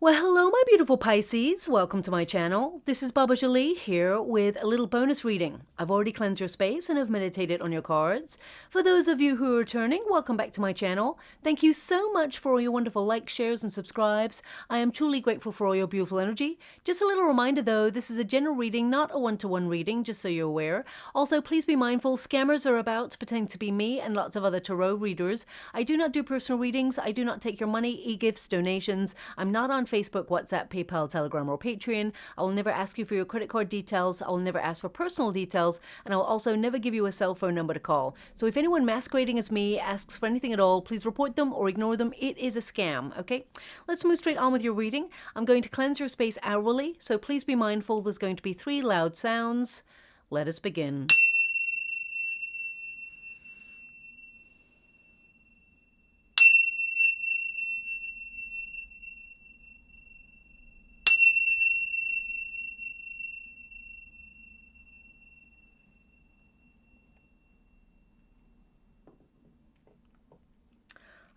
Well, hello, my beautiful Pisces. Welcome to my channel. This is Baba Jolie here with a little bonus reading. I've already cleansed your space and have meditated on your cards. For those of you who are returning, welcome back to my channel. Thank you so much for all your wonderful likes, shares, and subscribes. I am truly grateful for all your beautiful energy. Just a little reminder though, this is a general reading, not a one-to-one reading, just so you're aware. Also, please be mindful, scammers are about, pretending to be me and lots of other tarot readers. I do not do personal readings. I do not take your money, e-gifts, donations. I'm not on Facebook, WhatsApp, PayPal, Telegram, or Patreon. I will never ask you for your credit card details. I will never ask for personal details, and I will also never give you a cell phone number to call. So if anyone masquerading as me asks for anything at all, please report them or ignore them. It is a scam, okay? Let's move straight on with your reading. I'm going to cleanse your space hourly, so please be mindful there's going to be 3 loud sounds. Let us begin.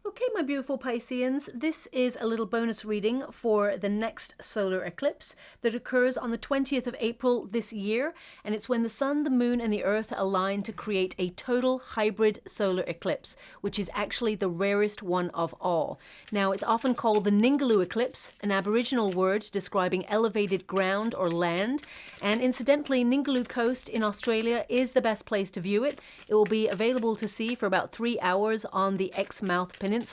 Okay, my beautiful Pisceans, this is a little bonus reading for the next solar eclipse that occurs on the 20th of April this year, and it's when the sun, the moon, and the earth align to create a total hybrid solar eclipse, which is actually the rarest one of all. Now, it's often called the Ningaloo eclipse, an Aboriginal word describing elevated ground or land, and incidentally, Ningaloo Coast in Australia is the best place to view it. It will be available to see for about 3 hours on the Exmouth Peninsula.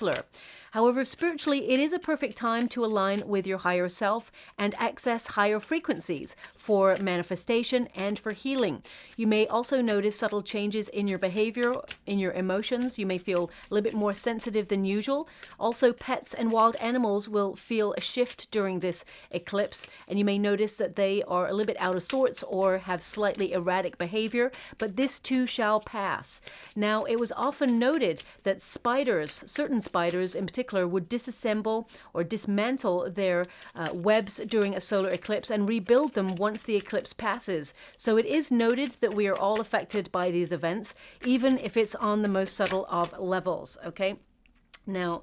However, spiritually, it is a perfect time to align with your higher self and access higher frequencies for manifestation and for healing. You may also notice subtle changes in your behavior, in your emotions. You may feel a little bit more sensitive than usual. Also, pets and wild animals will feel a shift during this eclipse, and you may notice that they are a little bit out of sorts or have slightly erratic behavior, but this too shall pass. Now, it was often noted that spiders, certain spiders in particular, would disassemble or dismantle their webs during a solar eclipse and rebuild them once the eclipse passes. So it is noted that we are all affected by these events, even if it's on the most subtle of levels, okay? Now,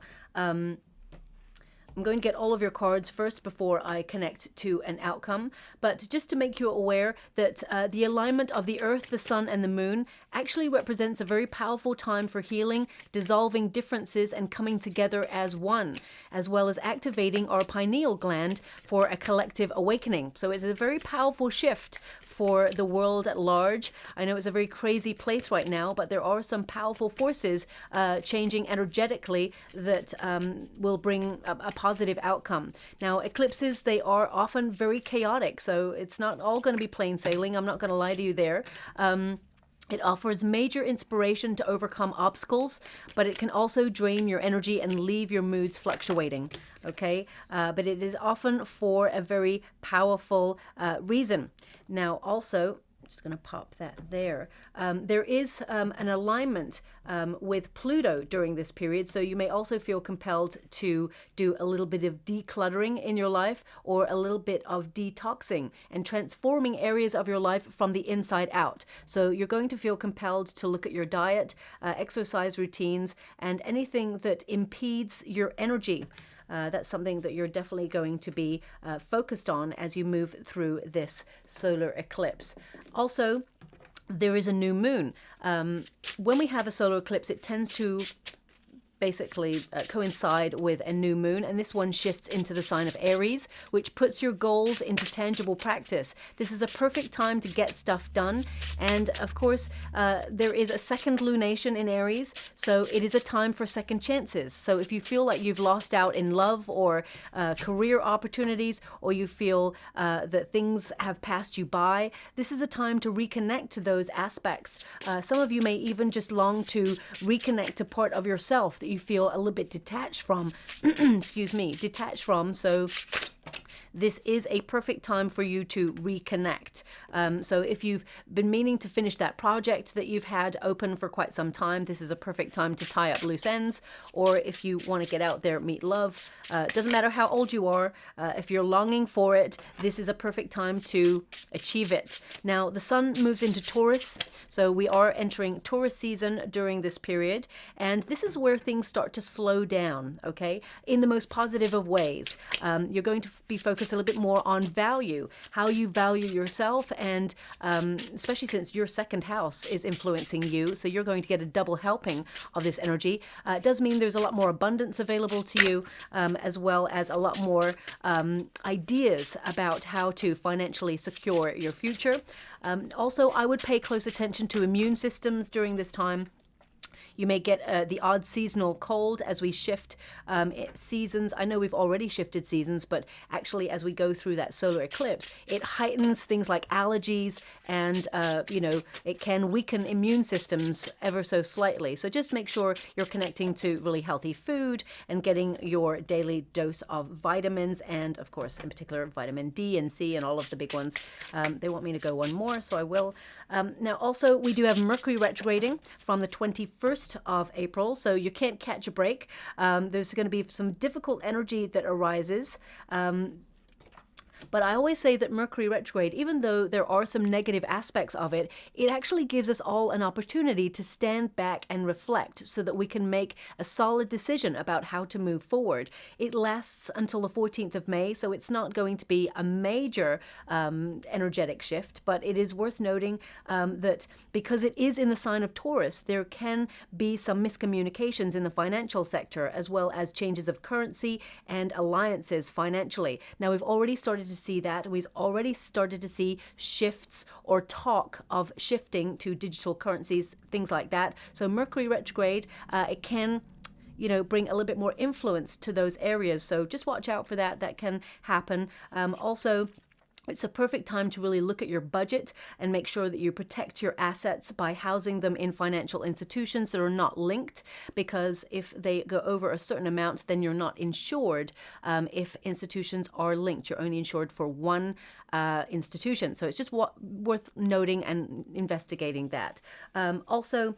I'm going to get all of your cards first before I connect to an outcome, but just to make you aware that the alignment of the earth, the sun, and the moon actually represents a very powerful time for healing, dissolving differences, and coming together as one, as well as activating our pineal gland for a collective awakening. So it's a very powerful shift for the world at large. I know it's a very crazy place right now, but there are some powerful forces changing energetically that will bring a positive outcome. Now, eclipses, they are often very chaotic, so it's not all going to be plain sailing. I'm not going to lie to you there. It offers major inspiration to overcome obstacles, but it can also drain your energy and leave your moods fluctuating, okay? But it is often for a very powerful reason. Now, also, I'm just going to pop that there. There is an alignment with Pluto during this period, so you may also feel compelled to do a little bit of decluttering in your life or a little bit of detoxing and transforming areas of your life from the inside out. So you're going to feel compelled to look at your diet, exercise routines, and anything that impedes your energy. That's something that you're definitely going to be focused on as you move through this solar eclipse. Also, there is a new moon. When we have a solar eclipse, it tends to basically coincide with a new moon, and this one shifts into the sign of Aries, which puts your goals into tangible practice. This is a perfect time to get stuff done, and of course there is a second lunation in Aries, so it is a time for second chances. So if you feel like you've lost out in love or career opportunities, or you feel that things have passed you by, this is a time to reconnect to those aspects. Some of you may even just long to reconnect to part of yourself that you feel a little bit detached from, excuse me, detached from. So this is a perfect time for you to reconnect. So if you've been meaning to finish that project that you've had open for quite some time, this is a perfect time to tie up loose ends. Or if you want to get out there, meet love, doesn't matter how old you are, if you're longing for it, this is a perfect time to achieve it. Now, the sun moves into Taurus, so we are entering Taurus season during this period, and this is where things start to slow down, okay, in the most positive of ways. You're going to be focused a little bit more on value, how you value yourself, and especially since your second house is influencing you, so you're going to get a double helping of this energy. It does mean there's a lot more abundance available to you, as well as a lot more ideas about how to financially secure your future. Also, I would pay close attention to immune systems during this time. You may get the odd seasonal cold as we shift seasons. I know we've already shifted seasons, but actually as we go through that solar eclipse, it heightens things like allergies and, it can weaken immune systems ever so slightly. So just make sure you're connecting to really healthy food and getting your daily dose of vitamins and, of course, in particular, vitamin D and C and all of the big ones. They want me to go one more, so I will. Now, also, we do have Mercury retrograding from the 21st of April, so you can't catch a break. There's going to be some difficult energy that arises. But I always say that Mercury retrograde, even though there are some negative aspects of it, it actually gives us all an opportunity to stand back and reflect so that we can make a solid decision about how to move forward. It lasts until the 14th of May, so it's not going to be a major energetic shift, but it is worth noting that because it is in the sign of Taurus, there can be some miscommunications in the financial sector, as well as changes of currency and alliances financially. Now, we've already started to see that. We've already started to see shifts or talk of shifting to digital currencies, things like that. So Mercury retrograde, it can bring a little bit more influence to those areas. So just watch out for that. That can happen. Also, it's a perfect time to really look at your budget and make sure that you protect your assets by housing them in financial institutions that are not linked, because if they go over a certain amount, then you're not insured. If institutions are linked, you're only insured for one institution. So it's just worth noting and investigating that. Also,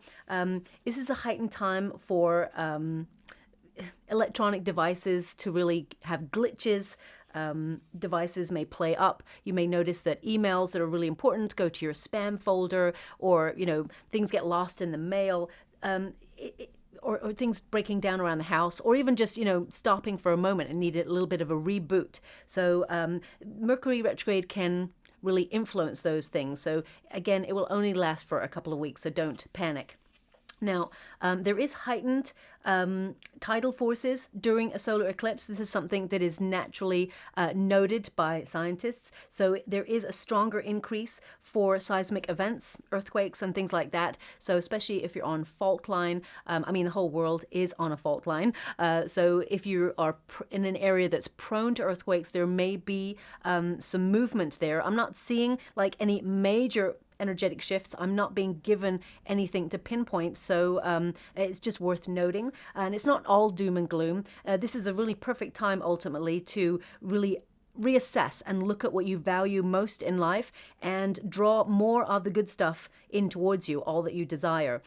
this is a heightened time for electronic devices to really have glitches. Devices may play up. You may notice that emails that are really important go to your spam folder, or things get lost in the mail, or things breaking down around the house, or even just stopping for a moment and need a little bit of a reboot. So Mercury retrograde can really influence those things. So again, it will only last for a couple of weeks, so don't panic. Now, there is heightened tidal forces during a solar eclipse. This is something that is naturally noted by scientists. So there is a stronger increase for seismic events, earthquakes and things like that. So especially if you're on fault line, the whole world is on a fault line. So if you are in an area that's prone to earthquakes, there may be some movement there. I'm not seeing like any major energetic shifts. I'm not being given anything to pinpoint, so it's just worth noting. And it's not all doom and gloom. This is a really perfect time ultimately to really reassess and look at what you value most in life and draw more of the good stuff in towards you, all that you desire,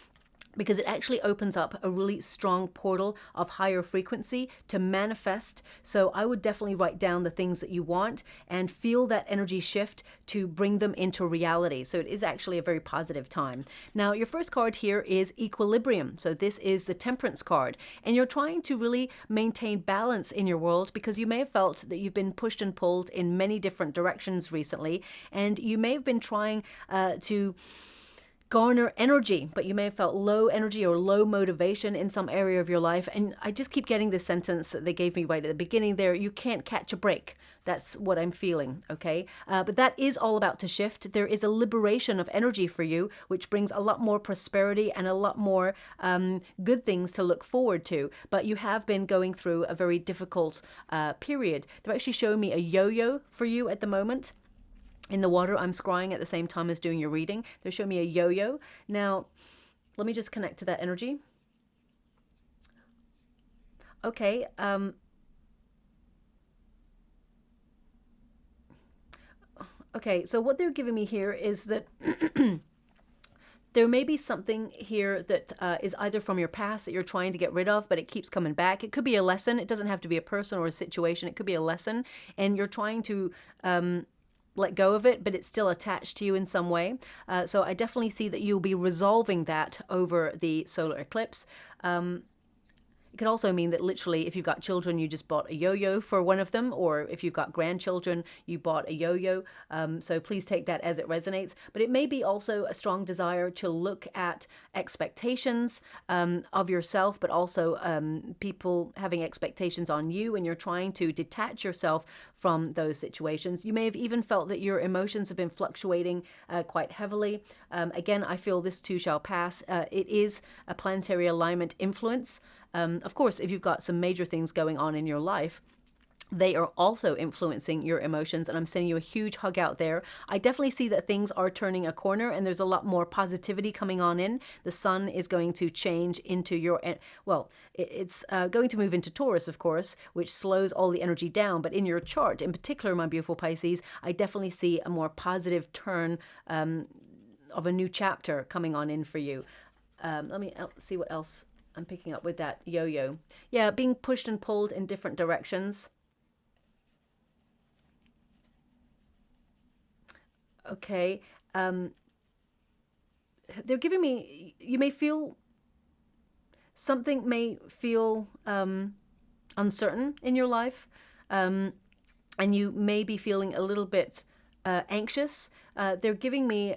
because it actually opens up a really strong portal of higher frequency to manifest. So I would definitely write down the things that you want and feel that energy shift to bring them into reality. So it is actually a very positive time. Now, your first card here is equilibrium. So this is the Temperance card, and you're trying to really maintain balance in your world because you may have felt that you've been pushed and pulled in many different directions recently, and you may have been trying to garner energy, but you may have felt low energy or low motivation in some area of your life. And I just keep getting this sentence that they gave me right at the beginning there: you can't catch a break. That's what I'm feeling, okay? But that is all about to shift. There is a liberation of energy for you, which brings a lot more prosperity and a lot more good things to look forward to. But you have been going through a very difficult period. They're actually showing me a yo-yo for you at the moment. In the water, I'm scrying at the same time as doing your reading. They show me a yo-yo. Now, let me just connect to that energy. Okay. Okay, so what they're giving me here is that there may be something here that is either from your past that you're trying to get rid of, but it keeps coming back. It could be a lesson. It doesn't have to be a person or a situation. It could be a lesson, and you're trying to let go of it, but it's still attached to you in some way. So I definitely see that you'll be resolving that over the solar eclipse. It could also mean that literally if you've got children, you just bought a yo-yo for one of them, or if you've got grandchildren, you bought a yo-yo. So please take that as it resonates. But it may be also a strong desire to look at expectations of yourself, but also people having expectations on you, and you're trying to detach yourself from those situations. You may have even felt that your emotions have been fluctuating quite heavily. Again, I feel this too shall pass. It is a planetary alignment influence. Of course, if you've got some major things going on in your life, they are also influencing your emotions, and I'm sending you a huge hug out there. I definitely see that things are turning a corner, and there's a lot more positivity coming on in. The sun is going to change into your, well, it's going to move into Taurus, of course, which slows all the energy down. But in your chart, in particular, my beautiful Pisces, I definitely see a more positive turn of a new chapter coming on in for you. Let me see what else I'm picking up with that yo-yo. Yeah, being pushed and pulled in different directions. Okay. They're giving me, you may feel, something may feel uncertain in your life. And you may be feeling a little bit anxious. They're giving me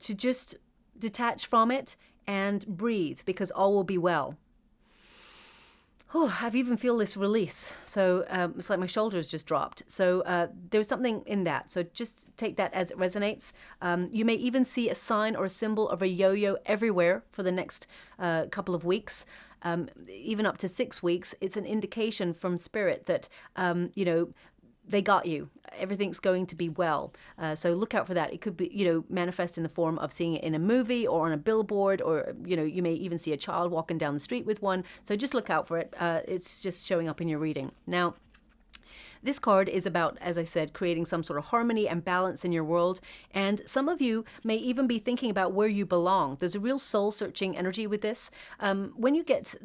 to just detach from it and breathe, because all will be well. Oh, I even feel this release. So it's like my shoulders just dropped. So there's something in that. So just take that as it resonates. You may even see a sign or a symbol of a yo-yo everywhere for the next couple of weeks. Even up to 6 weeks. It's an indication from spirit that, you know, they got you. Everything's going to be well. So look out for that. It could be, you know, manifest in the form of seeing it in a movie or on a billboard, or, you know, you may even see a child walking down the street with one. So just look out for it. It's just showing up in your reading. Now, this card is about, as I said, creating some sort of harmony and balance in your world. And some of you may even be thinking about where you belong. There's a real soul-searching energy with this. When you get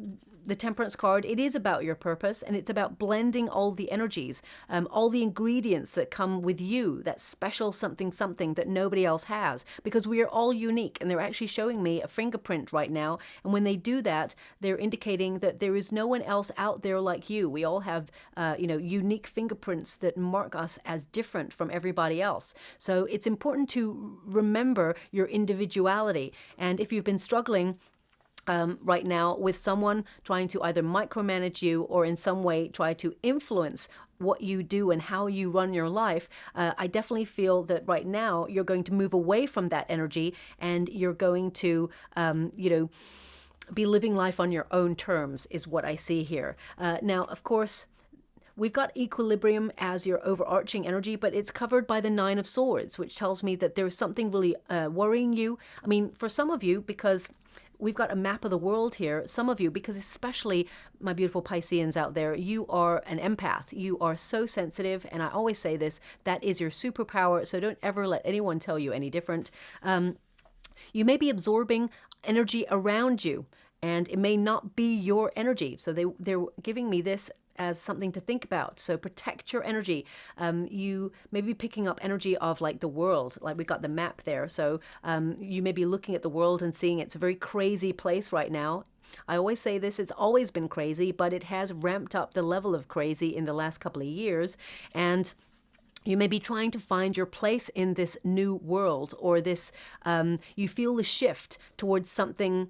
the Temperance card, it is about your purpose, and it's about blending all the energies, all the ingredients that come with you, that special something that nobody else has, because we are all unique. And they're actually showing me a fingerprint right now, and when they do that, they're indicating that there is no one else out there like you. We all have you know, unique fingerprints that mark us as different from everybody else. So it's important to remember your individuality. And if you've been struggling right now with someone trying to either micromanage you or in some way try to influence what you do and how you run your life, I definitely feel that right now you're going to move away from that energy, and you're going to, you know, be living life on your own terms is what I see here. Now, of course, we've got equilibrium as your overarching energy, but it's covered by the Nine of Swords, which tells me that there's something really worrying you. I mean, for some of you, because we've got a map of the world here. Some of you, because especially my beautiful Pisceans out there, you are an empath. You are so sensitive, and I always say this, that is your superpower, so don't ever let anyone tell you any different. You may be absorbing energy around you, and it may not be your energy. So they're giving me this as something to think about. So protect your energy. You may be picking up energy of like the world, like we got the map there. So you may be looking at the world and seeing it's a very crazy place right now. I always say this, it's always been crazy, but it has ramped up the level of crazy in the last couple of years. And you may be trying to find your place in this new world, or this, you feel the shift towards something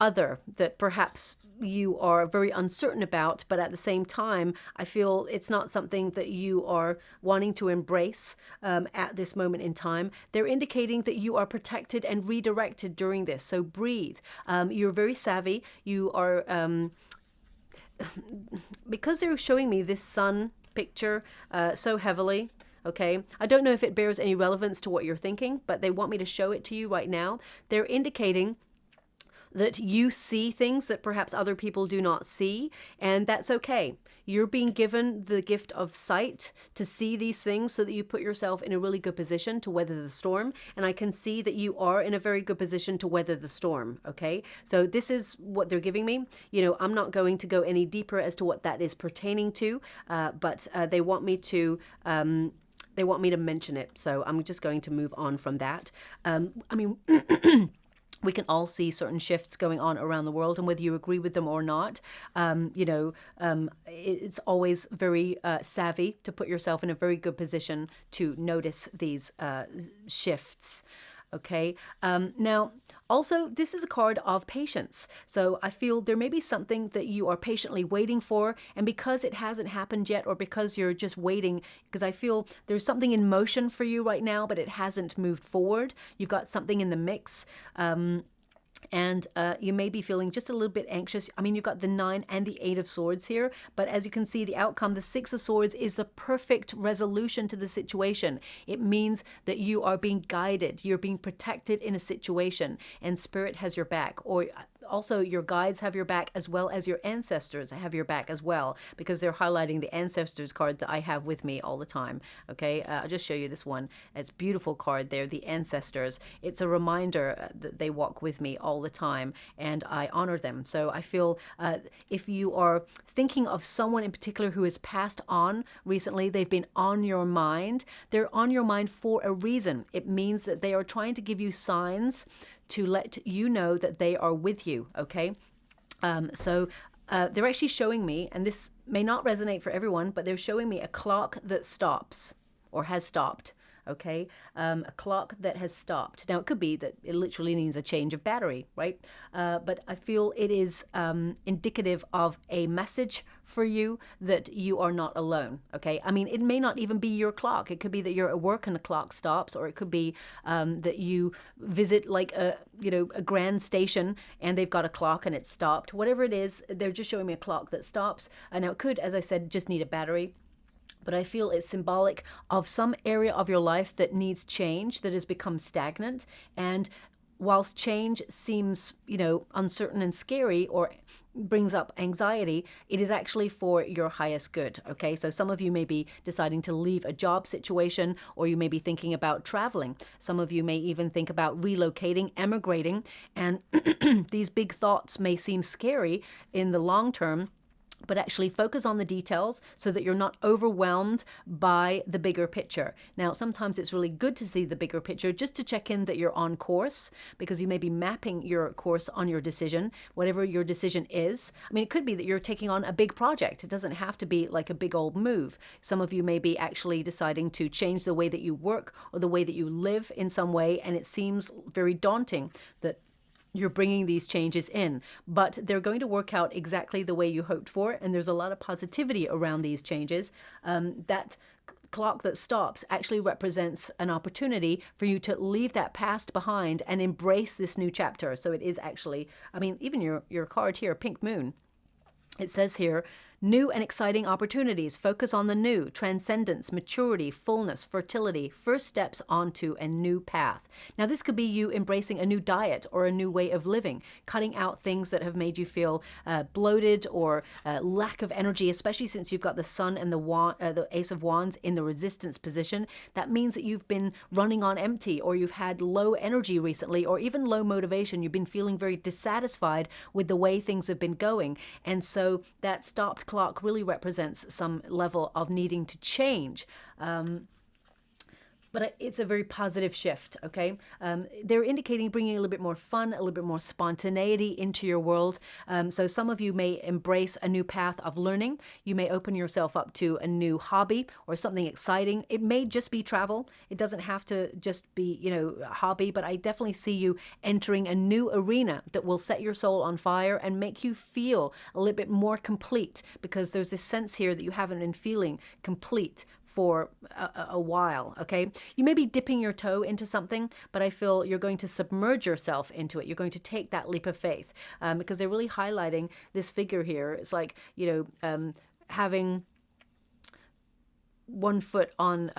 other that perhaps you are very uncertain about, but at the same time, I feel it's not something that you are wanting to embrace at this moment in time. They're indicating that you are protected and redirected during this, so breathe. You're very savvy. You are, because they're showing me this sun picture so heavily, okay, I don't know if it bears any relevance to what you're thinking, but they want me to show it to you right now. They're indicating that you see things that perhaps other people do not see, and that's okay. You're being given the gift of sight to see these things so that you put yourself in a really good position to weather the storm. And I can see that you are in a very good position to weather the storm. Okay. So this is what they're giving me. I'm not going to go any deeper as to what that is pertaining to, but they want me to mention it. So I'm just going to move on from that. We can all see certain shifts going on around the world, and whether you agree with them or not, it's always very savvy to put yourself in a very good position to notice these shifts. Okay. Now, also, this is a card of patience. So I feel there may be something that you are patiently waiting for. And because it hasn't happened yet, or because you're just waiting, because I feel there's something in motion for you right now, but it hasn't moved forward. You've got something in the mix. And you may be feeling just a little bit anxious. I mean, you've got the 9 and the 8 of Swords here, but as you can see, the outcome, the 6 of Swords, is the perfect resolution to the situation. It means that you are being guided, you're being protected in a situation, and Spirit has your back, or also your guides have your back, as well as your ancestors have your back as well, because they're highlighting the ancestors card that I have with me all the time. Okay, I'll just show you this one. It's a beautiful card there, the ancestors. It's a reminder that they walk with me all the time, and I honor them. So I feel if you are thinking of someone in particular who has passed on recently, they've been on your mind. They're on your mind for a reason. It means that they are trying to give you signs to let you know that they are with you. Okay. So they're actually showing me, and this may not resonate for everyone, but they're showing me a clock that stops or has stopped. Okay, a clock that has stopped. Now, it could be that it literally needs a change of battery, right? But I feel it is indicative of a message for you that you are not alone. Okay, I mean, it may not even be your clock. It could be that you're at work and the clock stops, or it could be that you visit like a grand station and they've got a clock and it's stopped. Whatever it is, they're just showing me a clock that stops. Now, it could, as I said, just need a battery. But I feel it's symbolic of some area of your life that needs change, that has become stagnant. And whilst change seems, uncertain and scary, or brings up anxiety, it is actually for your highest good. Okay, so some of you may be deciding to leave a job situation, or you may be thinking about traveling. Some of you may even think about relocating, emigrating, and these big thoughts may seem scary in the long term, but actually focus on the details so that you're not overwhelmed by the bigger picture. Now, sometimes it's really good to see the bigger picture just to check in that you're on course, because you may be mapping your course on your decision, whatever your decision is. I mean, it could be that you're taking on a big project. It doesn't have to be like a big old move. Some of you may be actually deciding to change the way that you work or the way that you live in some way, and it seems very daunting that you're bringing these changes in, but they're going to work out exactly the way you hoped for. And there's a lot of positivity around these changes. That clock that stops actually represents an opportunity for you to leave that past behind and embrace this new chapter. So it is actually, I mean, even your card here, Pink Moon, it says here, new and exciting opportunities. Focus on the new, transcendence, maturity, fullness, fertility, first steps onto a new path. Now, this could be you embracing a new diet or a new way of living, cutting out things that have made you feel bloated or lack of energy, especially since you've got the Sun and the Ace of Wands in the resistance position. That means that you've been running on empty, or you've had low energy recently, or even low motivation. You've been feeling very dissatisfied with the way things have been going. And so that stopped clock really represents some level of needing to change. But it's a very positive shift, okay? They're indicating bringing a little bit more fun, a little bit more spontaneity into your world. So some of you may embrace a new path of learning. You may open yourself up to a new hobby or something exciting. It may just be travel. It doesn't have to just be, a hobby, but I definitely see you entering a new arena that will set your soul on fire and make you feel a little bit more complete, because there's this sense here that you haven't been feeling complete for a while, okay? You may be dipping your toe into something, but I feel you're going to submerge yourself into it. You're going to take that leap of faith, because they're really highlighting this figure here. It's like, having one foot on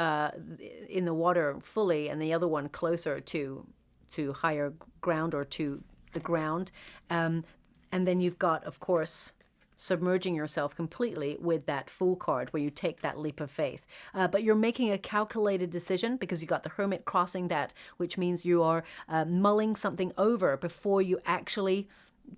in the water fully and the other one closer to higher ground, or to the ground. And then you've got, of course, submerging yourself completely with that Fool card, where you take that leap of faith. But you're making a calculated decision, because you got the Hermit crossing that, which means you are mulling something over before you actually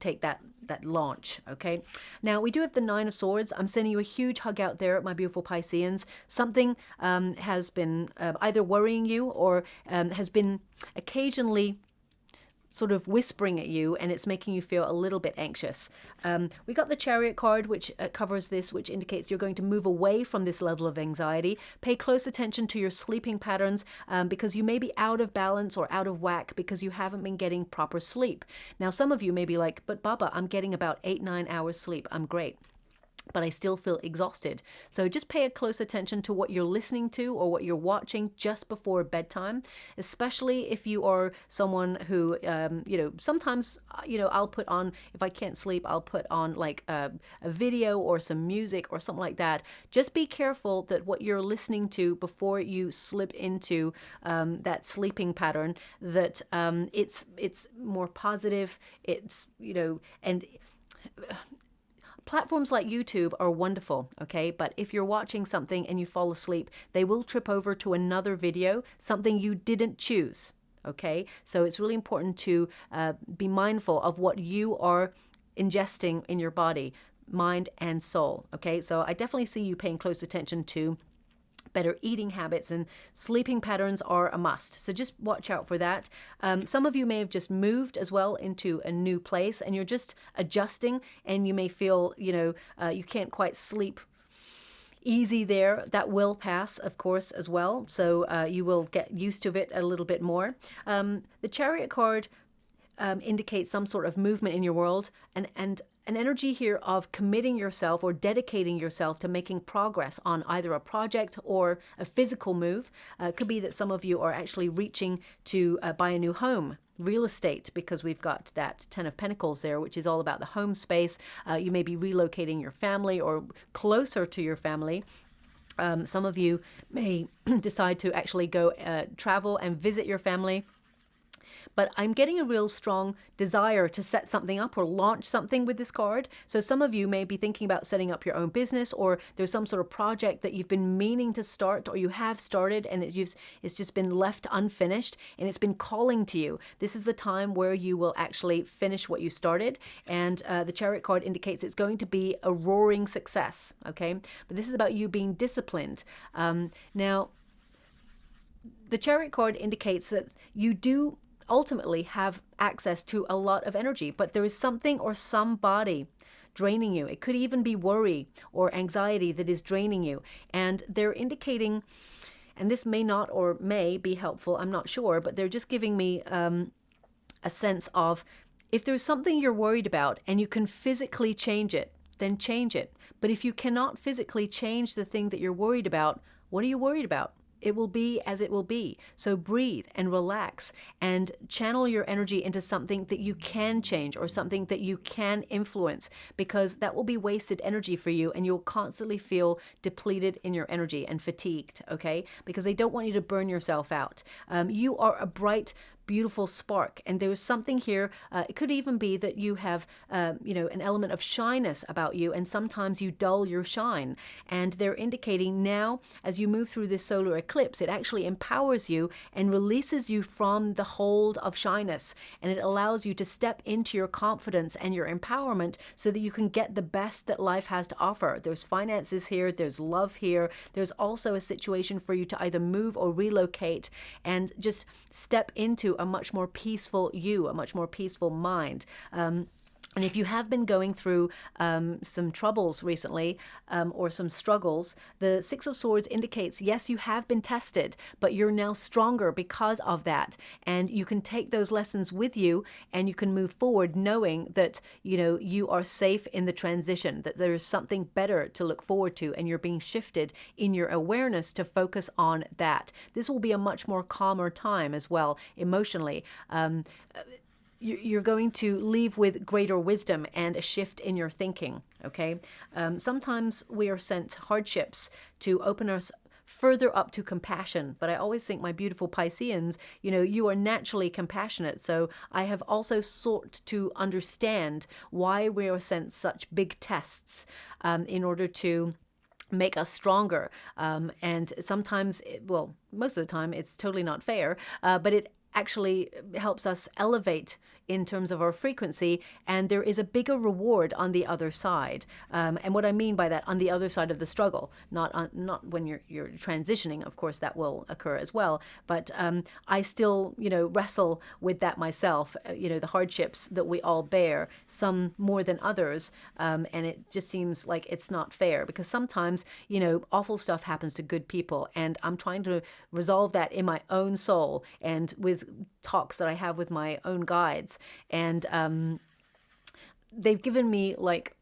take that launch. Okay, now we do have the Nine of Swords. I'm sending you a huge hug out there, my beautiful Pisceans. Something has been either worrying you or has been occasionally sort of whispering at you, and it's making you feel a little bit anxious. We got the Chariot card, which covers this, which indicates you're going to move away from this level of anxiety. Pay close attention to your sleeping patterns, because you may be out of balance or out of whack because you haven't been getting proper sleep. Now, some of you may be like, but Baba, I'm getting about 8-9 hours sleep. I'm great, but I still feel exhausted. So just pay a close attention to what you're listening to or what you're watching just before bedtime, especially if you are someone who, sometimes, I'll put on, if I can't sleep, I'll put on like a video or some music or something like that. Just be careful that what you're listening to before you slip into that sleeping pattern, that it's more positive, and platforms like YouTube are wonderful, okay? But if you're watching something and you fall asleep, they will trip over to another video, something you didn't choose, okay? So it's really important to be mindful of what you are ingesting in your body, mind and soul, okay? So I definitely see you paying close attention to better eating habits, and sleeping patterns are a must. So just watch out for that. Some of you may have just moved as well into a new place, and you're just adjusting, and you may feel, you can't quite sleep easy there. That will pass, of course, as well. So you will get used to it a little bit more. The Chariot card indicates some sort of movement in your world, and an energy here of committing yourself or dedicating yourself to making progress on either a project or a physical move. It could be that some of you are actually reaching to buy a new home, real estate, because we've got that Ten of Pentacles there, which is all about the home space. You may be relocating your family or closer to your family. Some of you may decide to actually go travel and visit your family. But I'm getting a real strong desire to set something up or launch something with this card. So some of you may be thinking about setting up your own business, or there's some sort of project that you've been meaning to start, or you have started and it's just been left unfinished, and it's been calling to you. This is the time where you will actually finish what you started. And the Chariot card indicates it's going to be a roaring success, okay? But this is about you being disciplined. Now, the Chariot card indicates that you do ultimately have access to a lot of energy, but there is something or somebody draining you. It could even be worry or anxiety that is draining you. And they're indicating, and this may not or may be helpful, I'm not sure, but they're just giving me a sense of, if there's something you're worried about and you can physically change it, then change it. But if you cannot physically change the thing that you're worried about, what are you worried about? It will be as it will be. So breathe and relax and channel your energy into something that you can change or something that you can influence, because that will be wasted energy for you, and you'll constantly feel depleted in your energy and fatigued, okay? Because they don't want you to burn yourself out. You are a bright, beautiful spark, and there's something here. It could even be that you have an element of shyness about you, and sometimes you dull your shine, and they're indicating now, as you move through this solar eclipse, it actually empowers you and releases you from the hold of shyness, and it allows you to step into your confidence and your empowerment so that you can get the best that life has to offer. There's finances here, there's love here, there's also a situation for you to either move or relocate and just step into a much more peaceful you, a much more peaceful mind. And if you have been going through some troubles recently or some struggles, the Six of Swords indicates, yes, you have been tested, but you're now stronger because of that. And you can take those lessons with you, and you can move forward knowing that, you are safe in the transition, that there is something better to look forward to, and you're being shifted in your awareness to focus on that. This will be a much more calmer time as well, emotionally. You're going to leave with greater wisdom and a shift in your thinking, okay? Sometimes we are sent hardships to open us further up to compassion. But I always think, my beautiful Pisceans, you know, you are naturally compassionate. So I have also sought to understand why we are sent such big tests in order to make us stronger. And sometimes, well, most of the time, it's totally not fair, but it actually helps us elevate in terms of our frequency, and there is a bigger reward on the other side. And what I mean by that, on the other side of the struggle, not when you're transitioning, of course that will occur as well, but I still, you know, wrestle with that myself, you know, the hardships that we all bear, some more than others, and it just seems like it's not fair, because sometimes, you know, awful stuff happens to good people, and I'm trying to resolve that in my own soul and with talks that I have with my own guides. And they've given me like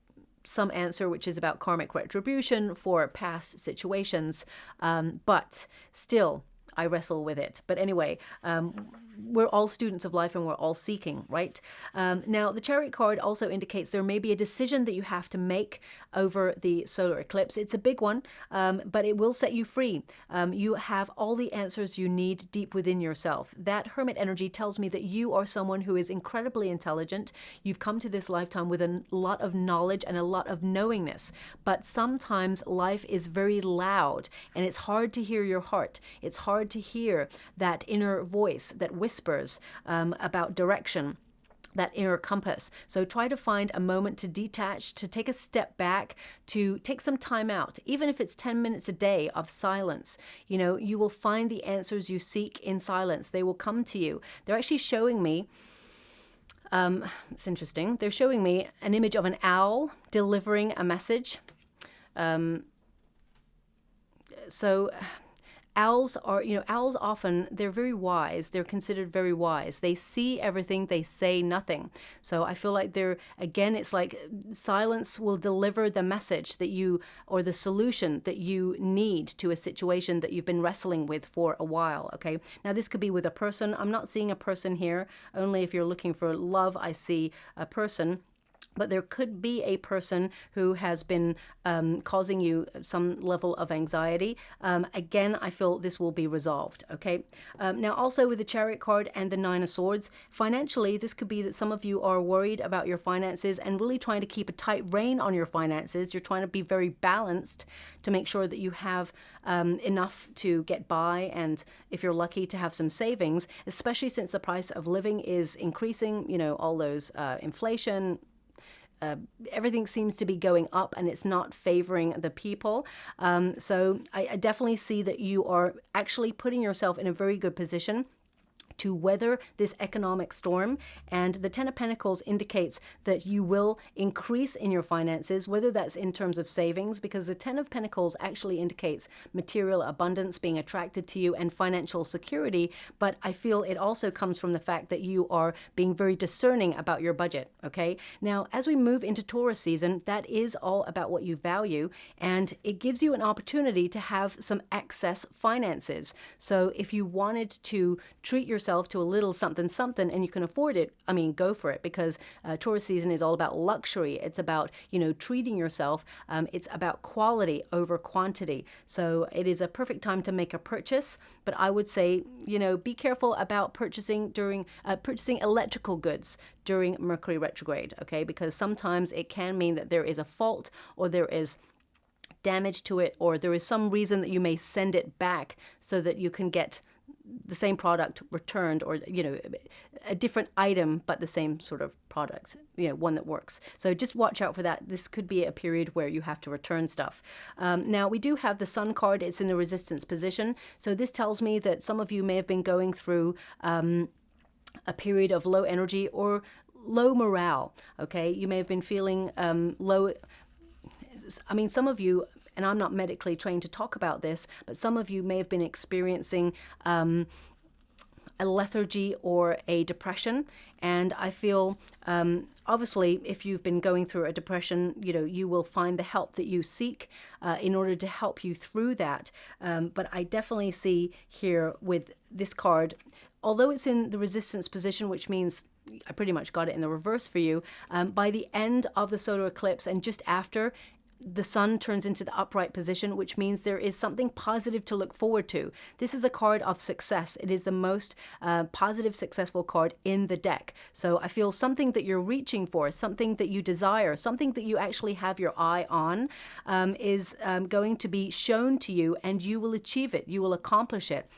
some answer which is about karmic retribution for past situations, but still I wrestle with it. But anyway, we're all students of life and we're all seeking, right? Now, the Chariot card also indicates there may be a decision that you have to make over the solar eclipse. It's a big one, but it will set you free. You have all the answers you need deep within yourself. That Hermit energy tells me that you are someone who is incredibly intelligent. You've come to this lifetime with a lot of knowledge and a lot of knowingness, but sometimes life is very loud and it's hard to hear your heart. It's hard to hear that inner voice that whispers about direction, that inner compass. So try to find a moment to detach, to take a step back, to take some time out, even if it's 10 minutes a day of silence. You know, you will find the answers you seek in silence. They will come to you. They're actually showing me, it's interesting, they're showing me an image of an owl delivering a message. So owls are, you know, owls often, they're very wise. They're considered very wise. They see everything, they say nothing. So I feel like they're, again, it's like silence will deliver the message that you, or the solution that you need to a situation that you've been wrestling with for a while, okay? Now, this could be with a person. I'm not seeing a person here. Only if you're looking for love, I see a person. But there could be a person who has been causing you some level of anxiety. Again, I feel this will be resolved, okay? Now, also with the Chariot card and the Nine of Swords, financially, this could be that some of you are worried about your finances and really trying to keep a tight rein on your finances. You're trying to be very balanced to make sure that you have enough to get by, and if you're lucky, to have some savings, especially since the price of living is increasing, you know, all those inflation, everything seems to be going up and it's not favoring the people. So I definitely see that you are actually putting yourself in a very good position to weather this economic storm. And the Ten of Pentacles indicates that you will increase in your finances, whether that's in terms of savings, because the Ten of Pentacles actually indicates material abundance being attracted to you and financial security. But I feel it also comes from the fact that you are being very discerning about your budget, okay? Now, as we move into Taurus season, that is all about what you value, and it gives you an opportunity to have some excess finances. So if you wanted to treat yourself to a little something something and you can afford it, I mean, go for it, because Taurus season is all about luxury. It's about, you know, treating yourself. It's about quality over quantity. So it is a perfect time to make a purchase. But I would say, you know, be careful about purchasing during purchasing electrical goods during Mercury retrograde, okay? Because sometimes it can mean that there is a fault, or there is damage to it, or there is some reason that you may send it back so that you can get the same product returned, or, you know, a different item but the same sort of product, you know, one that works. So just watch out for that. This could be a period where you have to return stuff. Now, we do have the Sun card. It's in the resistance position. So this tells me that some of you may have been going through a period of low energy or low morale, okay? You may have been feeling low. I mean, some of you, and I'm not medically trained to talk about this, but some of you may have been experiencing a lethargy or a depression. And I feel, obviously, if you've been going through a depression, you know, you will find the help that you seek in order to help you through that. But I definitely see here with this card, although it's in the resistance position, which means I pretty much got it in the reverse for you, by the end of the solar eclipse and just after, the sun turns into the upright position, which means there is something positive to look forward to. This is a card of success. It is the most positive, successful card in the deck. So I feel something that you're reaching for, something that you desire, something that you actually have your eye on is going to be shown to you, and you will achieve it. You will accomplish it.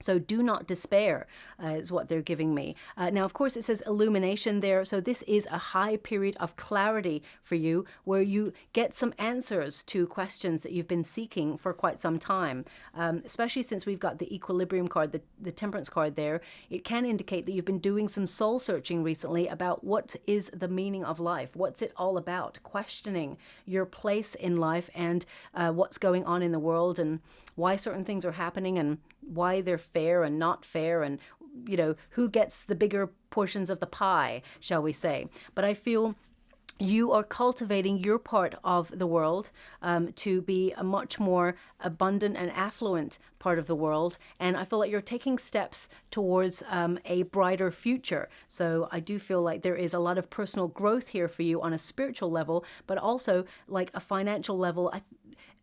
So do not despair is what they're giving me. Now, of course, it says illumination there. So this is a high period of clarity for you, where you get some answers to questions that you've been seeking for quite some time, especially since we've got the equilibrium card, the temperance card there. It can indicate that you've been doing some soul searching recently about what is the meaning of life. What's it all about? Questioning your place in life and what's going on in the world, and why certain things are happening, and why they're fair and not fair, and, you know, who gets the bigger portions of the pie, shall we say. But I feel you are cultivating your part of the world to be a much more abundant and affluent part of the world. And I feel like you're taking steps towards a brighter future. So I do feel like there is a lot of personal growth here for you on a spiritual level, but also like a financial level.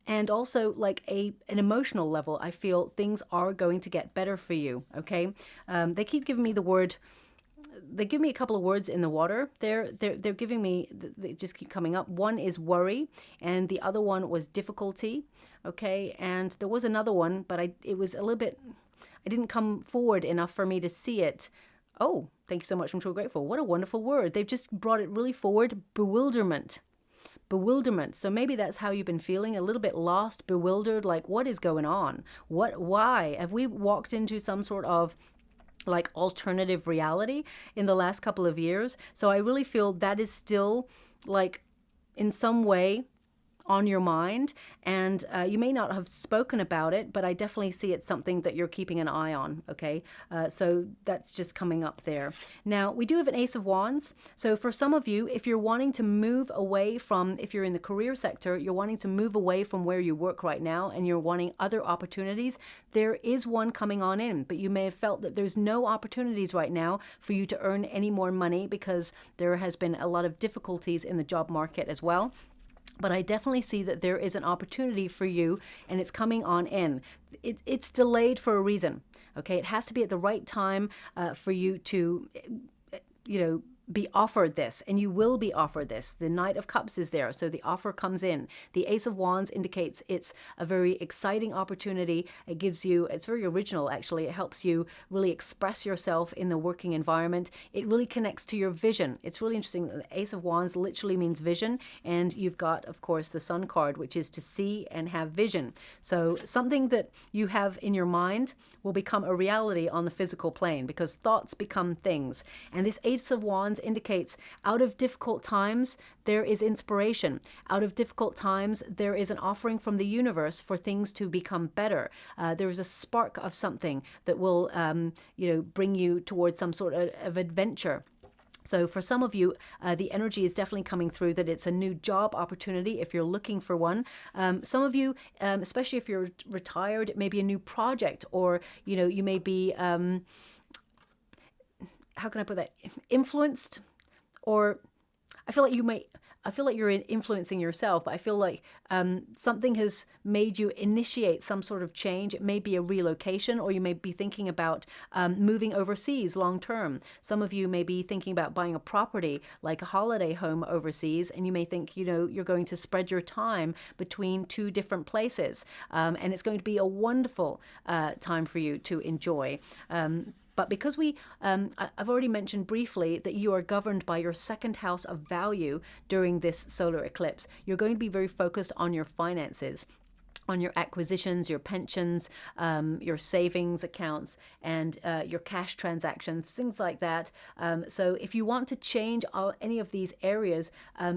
And also like an emotional level. I feel things are going to get better for you, okay? They keep giving me the word, they give me a couple of words in the water. They're giving me, they just keep coming up. One is worry, and the other one was difficulty, okay? And there was another one, but it was a little bit, I didn't come forward enough for me to see it. Oh, thank you so much. I'm so grateful. What a wonderful word. They've just brought it really forward. Bewilderment. So maybe that's how you've been feeling, a little bit lost, bewildered, like what is going on? Why? Have we walked into some sort of like alternative reality in the last couple of years? So I really feel that is still like in some way on your mind, and you may not have spoken about it, but I definitely see it's something that you're keeping an eye on, okay? So that's just coming up there. Now, we do have an Ace of Wands. So for some of you, if you're wanting to move away from, if you're in the career sector, you're wanting to move away from where you work right now, and you're wanting other opportunities, there is one coming on in, but you may have felt that there's no opportunities right now for you to earn any more money because there has been a lot of difficulties in the job market as well. But I definitely see that there is an opportunity for you, and it's coming on in. It's delayed for a reason, okay? It has to be at the right time for you to, you know, be offered this, and you will be offered this. The Knight of Cups is there, so the offer comes in. The Ace of Wands indicates it's a very exciting opportunity. It gives you, it's very original actually. It helps you really express yourself in the working environment. It really connects to your vision. It's really interesting. The Ace of Wands literally means vision, and you've got, of course, the Sun card, which is to see and have vision. So something that you have in your mind will become a reality on the physical plane, because thoughts become things. And this Ace of Wands indicates out of difficult times, there is inspiration. Out of difficult times, there is an offering from the universe for things to become better. There is a spark of something that will, you know, bring you towards some sort of adventure. So for some of you, the energy is definitely coming through that it's a new job opportunity if you're looking for one. Some of you, especially if you're retired, it may be a new project, or, you know, you may be, how can I put that, influenced, or I feel like you're influencing yourself, but I feel like something has made you initiate some sort of change. It may be a relocation, or you may be thinking about moving overseas long term. Some of you may be thinking about buying a property, like a holiday home overseas, and you may think, you know, you're going to spread your time between two different places, and it's going to be a wonderful time for you to enjoy. But because I've already mentioned briefly that you are governed by your second house of value during this solar eclipse, you're going to be very focused on your finances, on your acquisitions, your pensions, your savings accounts, and your cash transactions, things like that. So if you want to change any of these areas,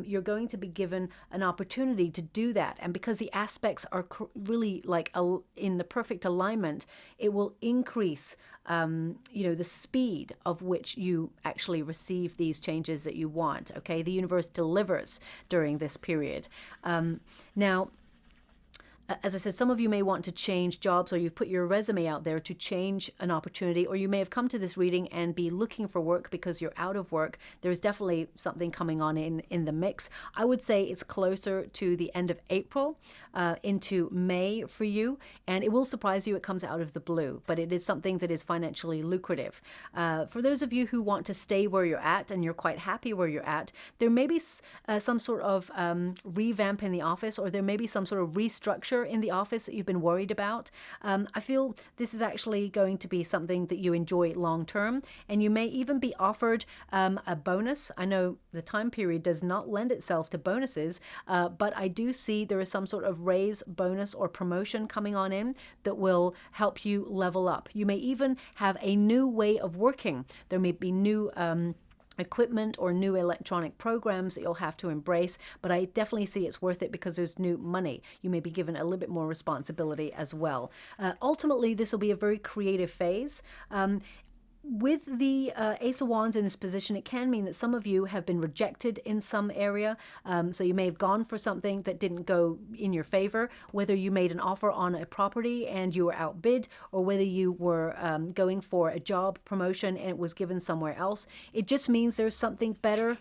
you're going to be given an opportunity to do that. And because the aspects are really like in the perfect alignment, it will increase you know, the speed of which you actually receive these changes that you want. Okay, the universe delivers during this period. Now, As I said, some of you may want to change jobs, or you've put your resume out there to change an opportunity, or you may have come to this reading and be looking for work because you're out of work. There's definitely something coming on in the mix. I would say it's closer to the end of April into May for you, and it will surprise you. It comes out of the blue, but it is something that is financially lucrative. For those of you who want to stay where you're at and you're quite happy where you're at, there may be some sort of revamp in the office, or there may be some sort of restructure in the office that you've been worried about. I feel this is actually going to be something that you enjoy long term, and you may even be offered a bonus. I know the time period does not lend itself to bonuses, but I do see there is some sort of raise, bonus, or promotion coming on in that will help you level up. You may even have a new way of working. There may be new equipment or new electronic programs that you'll have to embrace, but I definitely see it's worth it because there's new money. You may be given a little bit more responsibility as well. Ultimately, this will be a very creative phase. With the Ace of Wands in this position, it can mean that some of you have been rejected in some area. So you may have gone for something that didn't go in your favor, whether you made an offer on a property and you were outbid, or whether you were going for a job promotion and it was given somewhere else. It just means there's something better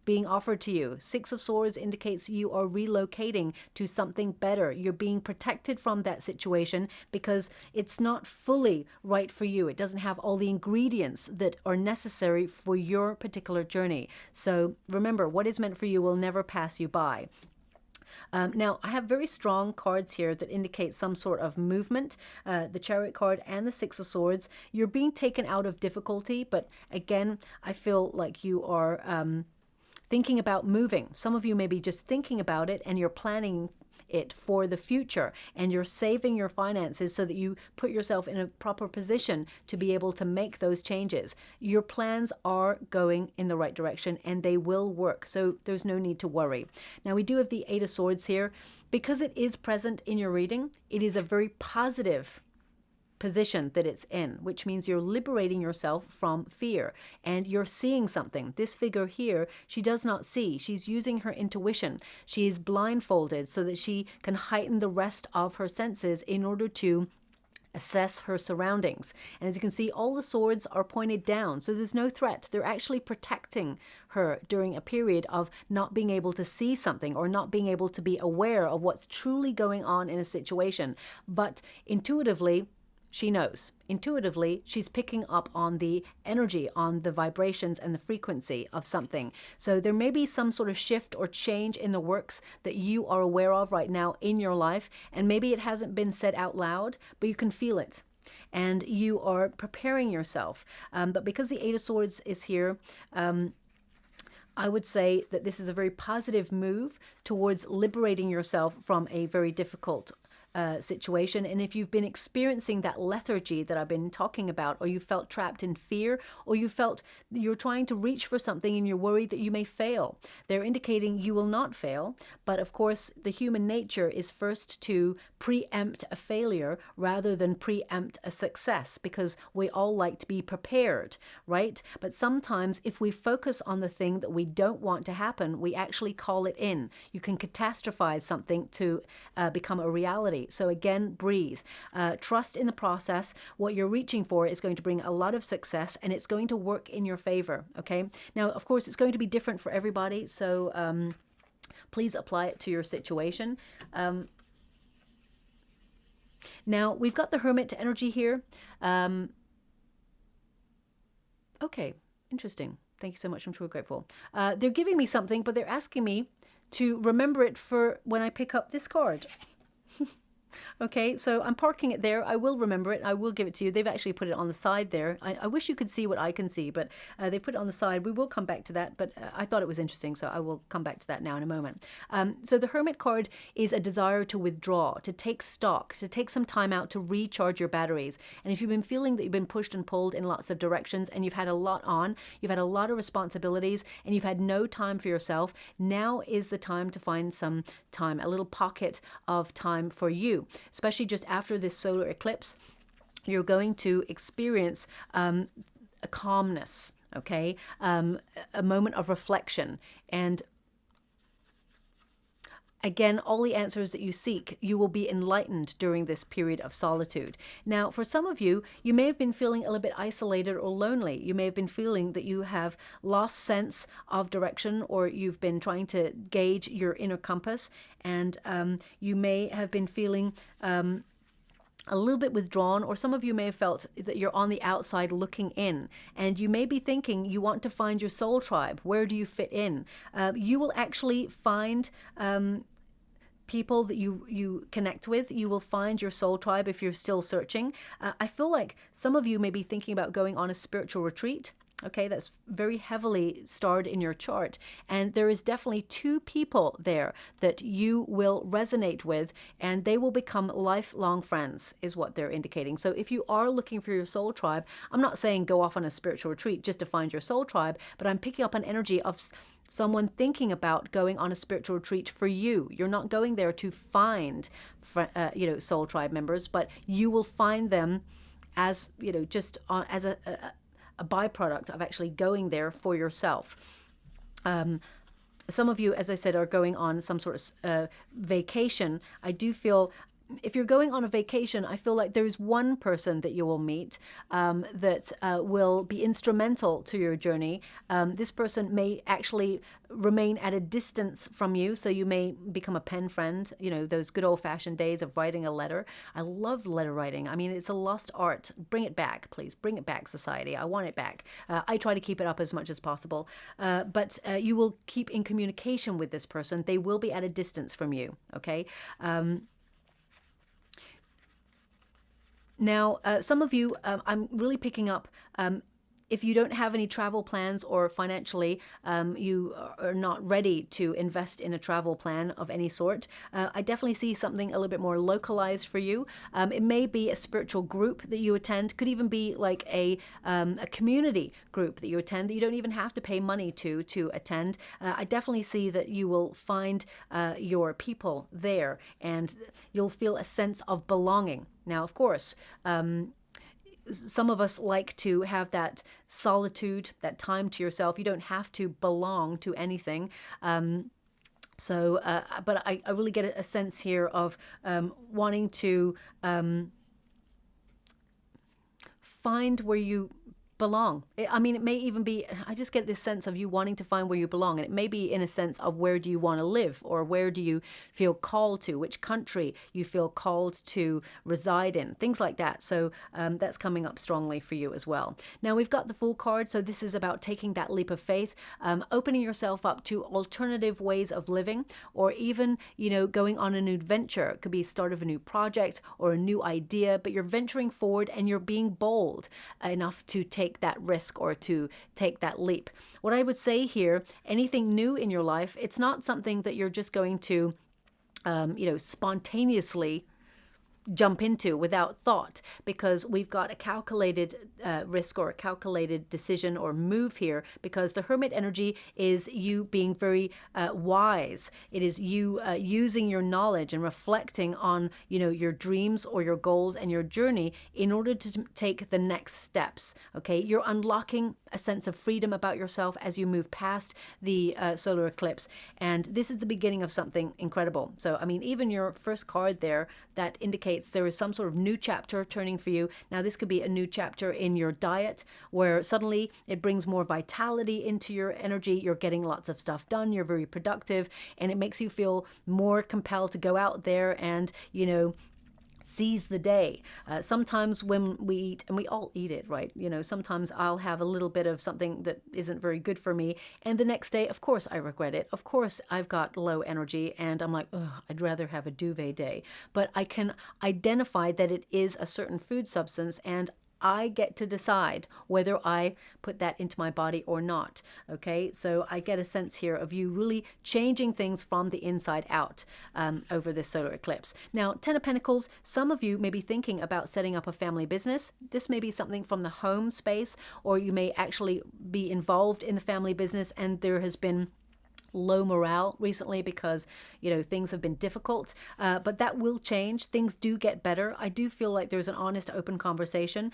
being offered to you. Six of Swords indicates you are relocating to something better. You're being protected from that situation because it's not fully right for you. It doesn't have all the ingredients that are necessary for your particular journey. So remember, what is meant for you will never pass you by. Now, I have very strong cards here that indicate some sort of movement. The Chariot card and the Six of Swords. You're being taken out of difficulty, but again, I feel like you are thinking about moving. Some of you may be just thinking about it and you're planning it for the future, and you're saving your finances so that you put yourself in a proper position to be able to make those changes. Your plans are going in the right direction and they will work, so there's no need to worry. Now, we do have the Eight of Swords here. Because it is present in your reading, it is a very positive position that it's in, which means you're liberating yourself from fear and you're seeing something. This figure here, she does not see. She's using her intuition. She is blindfolded so that she can heighten the rest of her senses in order to assess her surroundings. And as you can see, all the swords are pointed down, so there's no threat. They're actually protecting her during a period of not being able to see something or not being able to be aware of what's truly going on in a situation. But intuitively, she knows. Intuitively, she's picking up on the energy, on the vibrations and the frequency of something. So there may be some sort of shift or change in the works that you are aware of right now in your life. And maybe it hasn't been said out loud, but you can feel it. And you are preparing yourself. But because the Eight of Swords is here, I would say that this is a very positive move towards liberating yourself from a very difficult situation. And if you've been experiencing that lethargy that I've been talking about, or you felt trapped in fear, or you felt you're trying to reach for something and you're worried that you may fail, they're indicating you will not fail. But of course, the human nature is first to preempt a failure rather than preempt a success, because we all like to be prepared, right? But sometimes if we focus on the thing that we don't want to happen, we actually call it in. You can catastrophize something to become a reality. So again, breathe. Trust in the process. What you're reaching for is going to bring a lot of success, and it's going to work in your favor, okay? Now, of course, it's going to be different for everybody, so please apply it to your situation. Now, we've got the Hermit energy here. Okay, interesting. Thank you so much. I'm truly grateful. They're giving me something, but they're asking me to remember it for when I pick up this card. Okay, so I'm parking it there. I will remember it. I will give it to you. They've actually put it on the side there. I wish you could see what I can see, but they put it on the side. We will come back to that, but I thought it was interesting, so I will come back to that now in a moment. So the Hermit card is a desire to withdraw, to take stock, to take some time out to recharge your batteries. And if you've been feeling that you've been pushed and pulled in lots of directions and you've had a lot on, you've had a lot of responsibilities, and you've had no time for yourself, now is the time to find some time, a little pocket of time for you. Especially just after this solar eclipse, you're going to experience a calmness, okay? A moment of reflection. And Again, all the answers that you seek, you will be enlightened during this period of solitude. Now, for some of you, you may have been feeling a little bit isolated or lonely. You may have been feeling that you have lost sense of direction, or you've been trying to gauge your inner compass, and you may have been feeling a little bit withdrawn, or some of you may have felt that you're on the outside looking in, and you may be thinking you want to find your soul tribe. Where do you fit in? You will actually find people that you connect with. You will find your soul tribe if you're still searching. I feel like some of you may be thinking about going on a spiritual retreat. Okay, that's very heavily starred in your chart. And there is definitely 2 people there that you will resonate with, and they will become lifelong friends, is what they're indicating. So if you are looking for your soul tribe, I'm not saying go off on a spiritual retreat just to find your soul tribe, but I'm picking up an energy of someone thinking about going on a spiritual retreat for you. You're not going there to find, soul tribe members, but you will find them as, just as a byproduct of actually going there for yourself. Some of you, as I said, are going on some sort of vacation. I do feel if you're going on a vacation, I feel like there's one person that you will meet that will be instrumental to your journey. This person may actually remain at a distance from you, so you may become a pen friend, those good old-fashioned days of writing a letter. I love letter writing. I mean, it's a lost art. Bring it back, please. Bring it back, society. I want it back. I try to keep it up as much as possible. But you will keep in communication with this person. They will be at a distance from you, okay? Now, some of you, I'm really picking up, if you don't have any travel plans, or financially you are not ready to invest in a travel plan of any sort, I definitely see something a little bit more localized for you. It may be a spiritual group that you attend, could even be like a community group that you attend that you don't even have to pay money to attend. I definitely see that you will find your people there, and you'll feel a sense of belonging. Now, of course, some of us like to have that solitude, that time to yourself. You don't have to belong to anything. But I really get a sense here of wanting to find where you belong. I mean, it may even be, I just get this sense of you wanting to find where you belong, and it may be in a sense of where do you want to live, or where do you feel called to, which country you feel called to reside in, things like that. So that's coming up strongly for you as well. Now we've got the Fool card, so this is about taking that leap of faith, opening yourself up to alternative ways of living, or even, going on an adventure. It could be start of a new project or a new idea, but you're venturing forward and you're being bold enough to take that risk or to take that leap. What I would say here, anything new in your life, it's not something that you're just going to, spontaneously jump into without thought, because we've got a calculated risk or a calculated decision or move here, because the Hermit energy is you being very wise. It is you using your knowledge and reflecting on your dreams or your goals and your journey in order to take the next steps. Okay, you're unlocking a sense of freedom about yourself as you move past the solar eclipse, and this is the beginning of something incredible. So I mean, even your first card there, that indicates there is some sort of new chapter turning for you. Now this could be a new chapter in your diet, where suddenly it brings more vitality into your energy. You're getting lots of stuff done, you're very productive, and it makes you feel more compelled to go out there and seize the day. Sometimes when we eat, and we all eat it, right? Sometimes I'll have a little bit of something that isn't very good for me, and the next day, of course, I regret it. Of course, I've got low energy, and I'm like, oh, I'd rather have a duvet day. But I can identify that it is a certain food substance, and I get to decide whether I put that into my body or not. Okay, so I get a sense here of you really changing things from the inside out over this solar eclipse. Now, Ten of Pentacles, some of you may be thinking about setting up a family business. This may be something from the home space, or you may actually be involved in the family business, and there has been low morale recently because things have been difficult, but that will change. Things do get better. I do feel like there's an honest, open conversation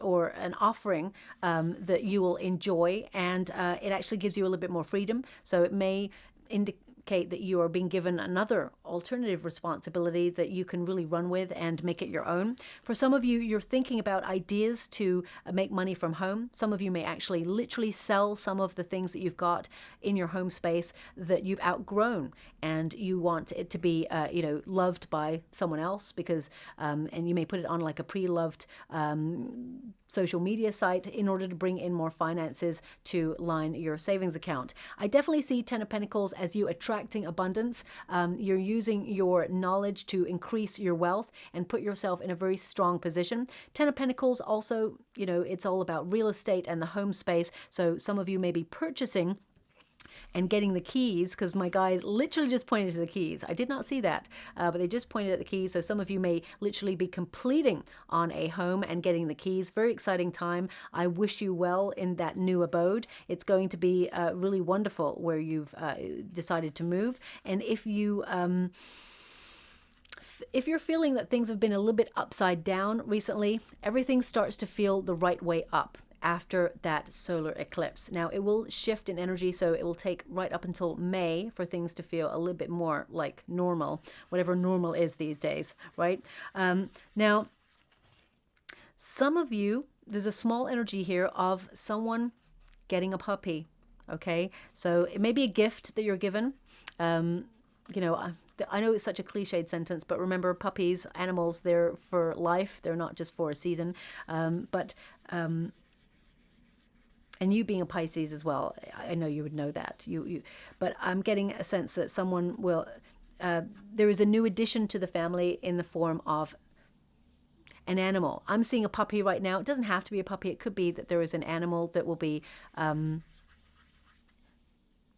or an offering that you will enjoy, and it actually gives you a little bit more freedom. So it may indicate that you are being given another alternative responsibility that you can really run with and make it your own. For some of you, you're thinking about ideas to make money from home. Some of you may actually literally sell some of the things that you've got in your home space that you've outgrown, and you want it to be, loved by someone else, because, and you may put it on like a pre-loved social media site in order to bring in more finances to line your savings account. I definitely see Ten of Pentacles as you attracting abundance. You're using your knowledge to increase your wealth and put yourself in a very strong position. Ten of Pentacles also, it's all about real estate and the home space. So some of you may be purchasing and getting the keys, because my guide literally just pointed to the keys. I did not see that, but they just pointed at the keys. So some of you may literally be completing on a home and getting the keys. Very exciting time. I wish you well in that new abode. It's going to be really wonderful where you've decided to move. And if you're feeling that things have been a little bit upside down recently, everything starts to feel the right way up after that solar eclipse. Now, it will shift in energy, so it will take right up until May for things to feel a little bit more like normal, whatever normal is these days, right? Now, some of you, there's a small energy here of someone getting a puppy, okay? So it may be a gift that you're given. I know it's such a cliched sentence, but remember, puppies, animals, they're for life. They're not just for a season. And you being a Pisces as well, I know you would know that. But I'm getting a sense that someone will, there is a new addition to the family in the form of an animal. I'm seeing a puppy right now. It doesn't have to be a puppy. It could be that there is an animal that will be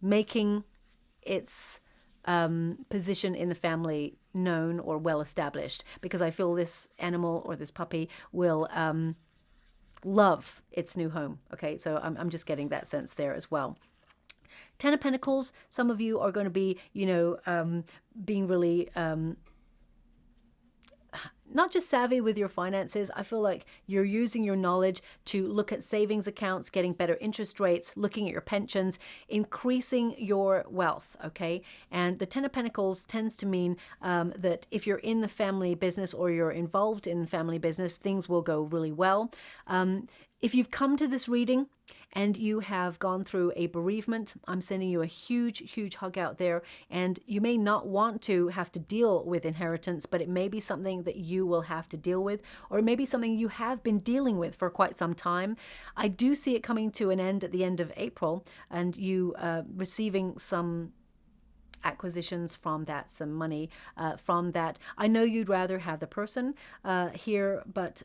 making its position in the family known or well established, because I feel this animal or this puppy will love its new home. Okay, so I'm just getting that sense there as well. Ten of Pentacles, some of you are going to be, being really not just savvy with your finances. I feel like you're using your knowledge to look at savings accounts, getting better interest rates, looking at your pensions, increasing your wealth, okay? And the Ten of Pentacles tends to mean that if you're in the family business or you're involved in family business, things will go really well. If you've come to this reading and you have gone through a bereavement, I'm sending you a huge, huge hug out there. And you may not want to have to deal with inheritance, but it may be something that you will have to deal with, or it may be something you have been dealing with for quite some time. I do see it coming to an end at the end of April, and you receiving some acquisitions from that, some money from that. I know you'd rather have the person here, but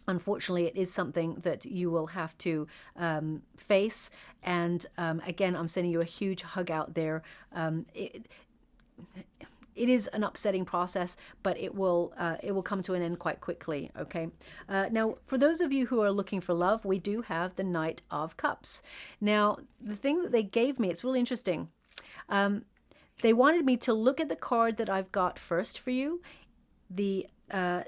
unfortunately, it is something that you will have to face. And again, I'm sending you a huge hug out there. It is an upsetting process, but it will come to an end quite quickly. Okay. Now, for those of you who are looking for love, we do have the Knight of Cups. Now, the thing that they gave me, it's really interesting. They wanted me to look at the card that I've got first for you, the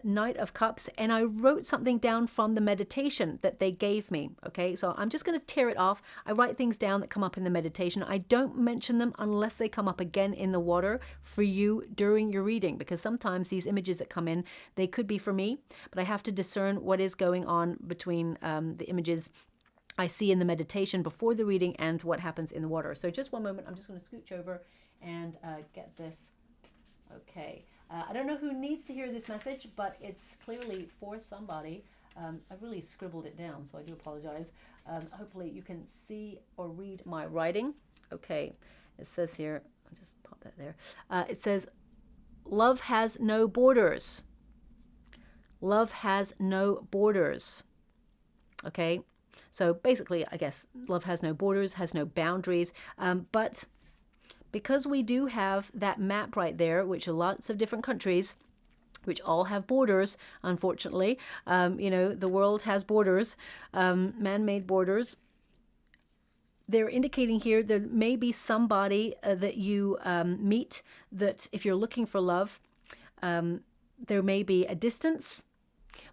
Knight of Cups, and I wrote something down from the meditation that they gave me. Okay, so I'm just going to tear it off. I write things down that come up in the meditation. I don't mention them unless they come up again in the water for you during your reading, because sometimes these images that come in, they could be for me, but I have to discern what is going on between the images I see in the meditation before the reading and what happens in the water. So just one moment, I'm just going to scooch over and get this. Okay. I don't know who needs to hear this message, but it's clearly for somebody. I've really scribbled it down, so I do apologize. Hopefully you can see or read my writing. Okay, it says here, I'll just pop that there. It says, love has no borders. Love has no borders. Okay, so basically, I guess, love has no borders, has no boundaries, but because we do have that map right there, which are lots of different countries, which all have borders, unfortunately. The world has borders, man-made borders. They're indicating here there may be somebody that you meet that if you're looking for love, there may be a distance,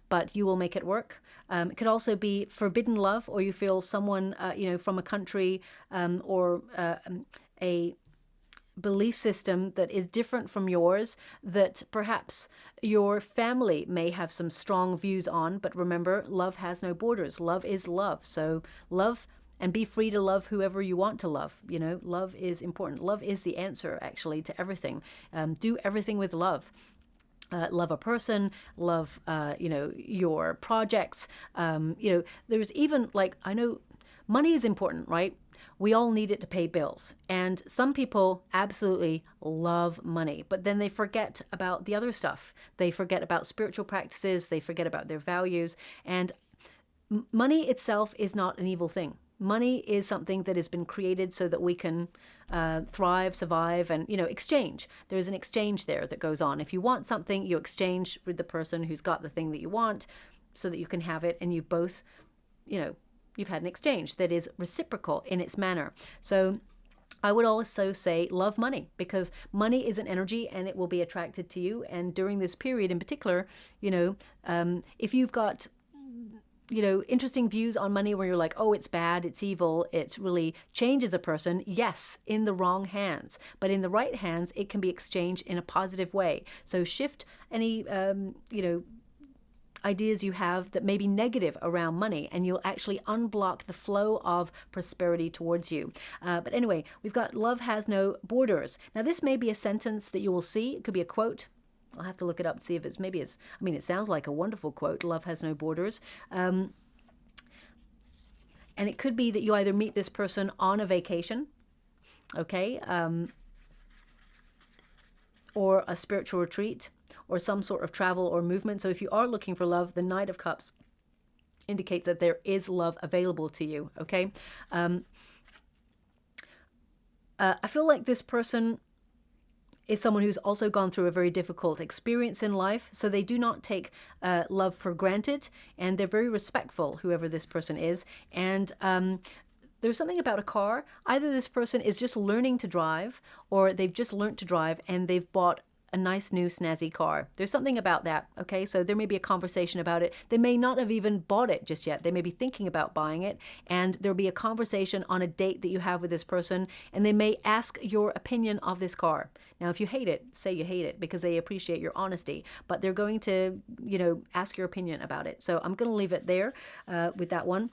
but you will make it work. It could also be forbidden love, or you feel someone, from a country or a belief system that is different from yours, that perhaps your family may have some strong views on. But remember, love has no borders. Love is love. So love and be free to love whoever you want to love. You know, love is important. Love is the answer, actually, to everything. Do everything with love. Love a person, love, your projects. There's even, like, I know money is important, right? We all need it to pay bills. And some people absolutely love money, but then they forget about the other stuff. They forget about spiritual practices. They forget about their values. And money itself is not an evil thing. Money is something that has been created so that we can thrive, survive, and, exchange. There's an exchange there that goes on. If you want something, you exchange with the person who's got the thing that you want so that you can have it, and you both, you've had an exchange that is reciprocal in its manner. So I would also say love money, because money is an energy and it will be attracted to you. And during this period in particular, if you've got interesting views on money where you're like, oh, it's bad, it's evil, it really changes a person. Yes, in the wrong hands. But in the right hands, it can be exchanged in a positive way. So shift any, ideas you have that may be negative around money, and you'll actually unblock the flow of prosperity towards you. But anyway, we've got love has no borders. Now, this may be a sentence that you will see. It could be a quote. I'll have to look it up to see if it's it sounds like a wonderful quote. Love has no borders. And it could be that you either meet this person on a vacation, okay, or a spiritual retreat, or some sort of travel or movement. So if you are looking for love, the Knight of Cups indicates that there is love available to you, okay? I feel like this person is someone who's also gone through a very difficult experience in life. So they do not take love for granted, and they're very respectful, whoever this person is. And there's something about a car. Either this person is just learning to drive, or they've just learned to drive and they've bought a nice new snazzy car. There's something about that, okay? So there may be a conversation about it. They may not have even bought it just yet. They may be thinking about buying it, and there'll be a conversation on a date that you have with this person, and they may ask your opinion of this car. Now, if you hate it, say you hate it, because they appreciate your honesty, but they're going to, ask your opinion about it. So I'm going to leave it there with that one.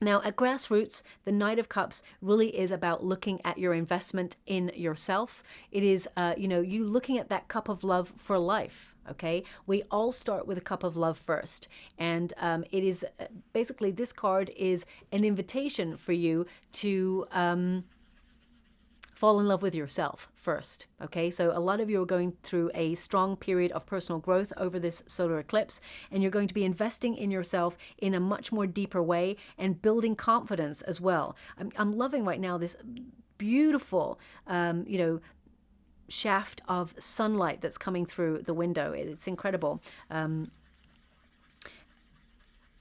Now, at grassroots, the Knight of Cups really is about looking at your investment in yourself. It is, you looking at that cup of love for life, okay? We all start with a cup of love first. And it is basically, this card is an invitation for you to fall in love with yourself first, okay? So a lot of you are going through a strong period of personal growth over this solar eclipse, and you're going to be investing in yourself in a much more deeper way and building confidence as well. I'm loving right now this beautiful, shaft of sunlight that's coming through the window. It's incredible.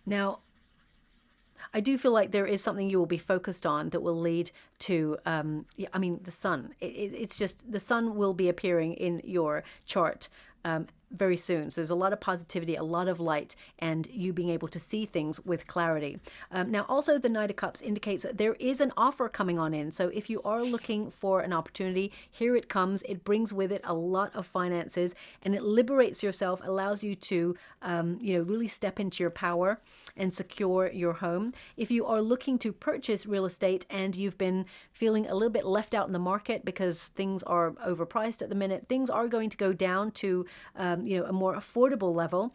Now, I do feel like there is something you will be focused on that will lead to, the sun. It's just, the sun will be appearing in your chart very soon. So there's a lot of positivity, a lot of light, and you being able to see things with clarity. Now, also the Knight of Cups indicates that there is an offer coming on in. So if you are looking for an opportunity, here it comes. It brings with it a lot of finances, and it liberates yourself, allows you to, really step into your power and secure your home. If you are looking to purchase real estate and you've been feeling a little bit left out in the market because things are overpriced at the minute, things are going to go down to a more affordable level.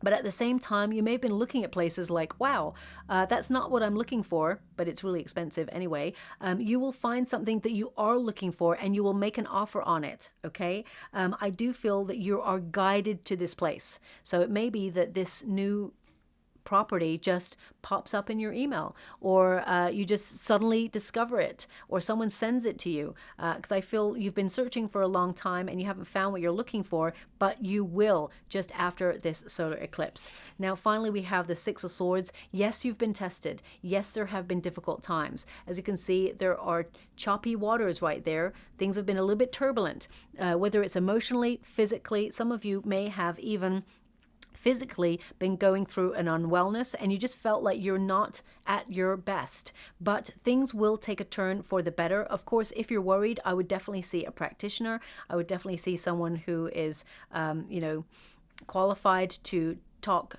But at the same time, you may have been looking at places like, wow, that's not what I'm looking for, but it's really expensive anyway. You will find something that you are looking for, and you will make an offer on it, okay? I do feel that you are guided to this place. So it may be that this new property just pops up in your email, or you just suddenly discover it, or someone sends it to you, because I feel you've been searching for a long time and you haven't found what you're looking for, but you will just after this solar eclipse. Now, finally, we have the Six of Swords. Yes, you've been tested. Yes, there have been difficult times. As you can see, there are choppy waters right there. Things have been a little bit turbulent, whether it's emotionally, physically. Some of you may have even physically been going through an unwellness and you just felt like you're not at your best. But things will take a turn for the better. Of course, if you're worried, I would definitely see a practitioner. I would definitely see someone who is, qualified to talk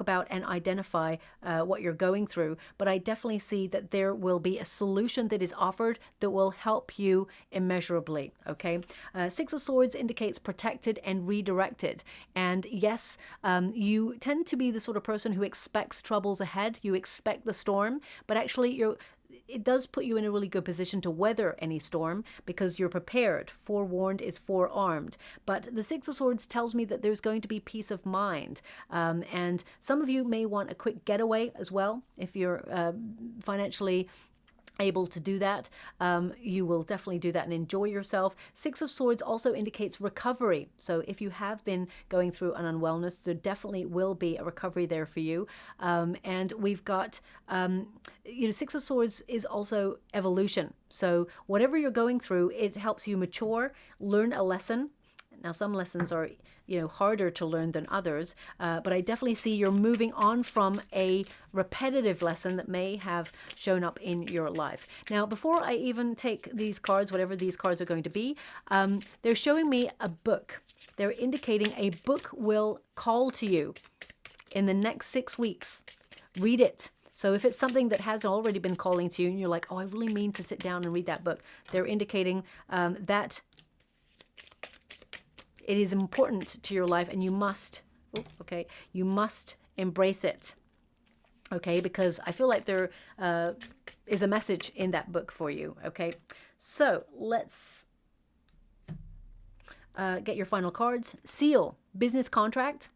about and identify what you're going through. But I definitely see that there will be a solution that is offered that will help you immeasurably. Okay. Six of Swords indicates protected and redirected. And yes, you tend to be the sort of person who expects troubles ahead. You expect the storm, but actually it does put you in a really good position to weather any storm because you're prepared. Forewarned is forearmed. But the Six of Swords tells me that there's going to be peace of mind. And some of you may want a quick getaway as well. If you're financially able to do that, you will definitely do that and enjoy yourself. Six of Swords also indicates recovery. So if you have been going through an unwellness, there definitely will be a recovery there for you. And we've got, Six of Swords is also evolution. So whatever you're going through, it helps you mature, learn a lesson. Now, some lessons are, harder to learn than others, but I definitely see you're moving on from a repetitive lesson that may have shown up in your life. Now, before I even take these cards, whatever these cards are going to be, they're showing me a book. They're indicating a book will call to you in the next 6 weeks. Read it. So if it's something that has already been calling to you and you're like, oh, I really mean to sit down and read that book, they're indicating that it is important to your life and you must embrace it. Okay, because I feel like there is a message in that book for you. Okay, so let's get your final cards. Seal, business contract.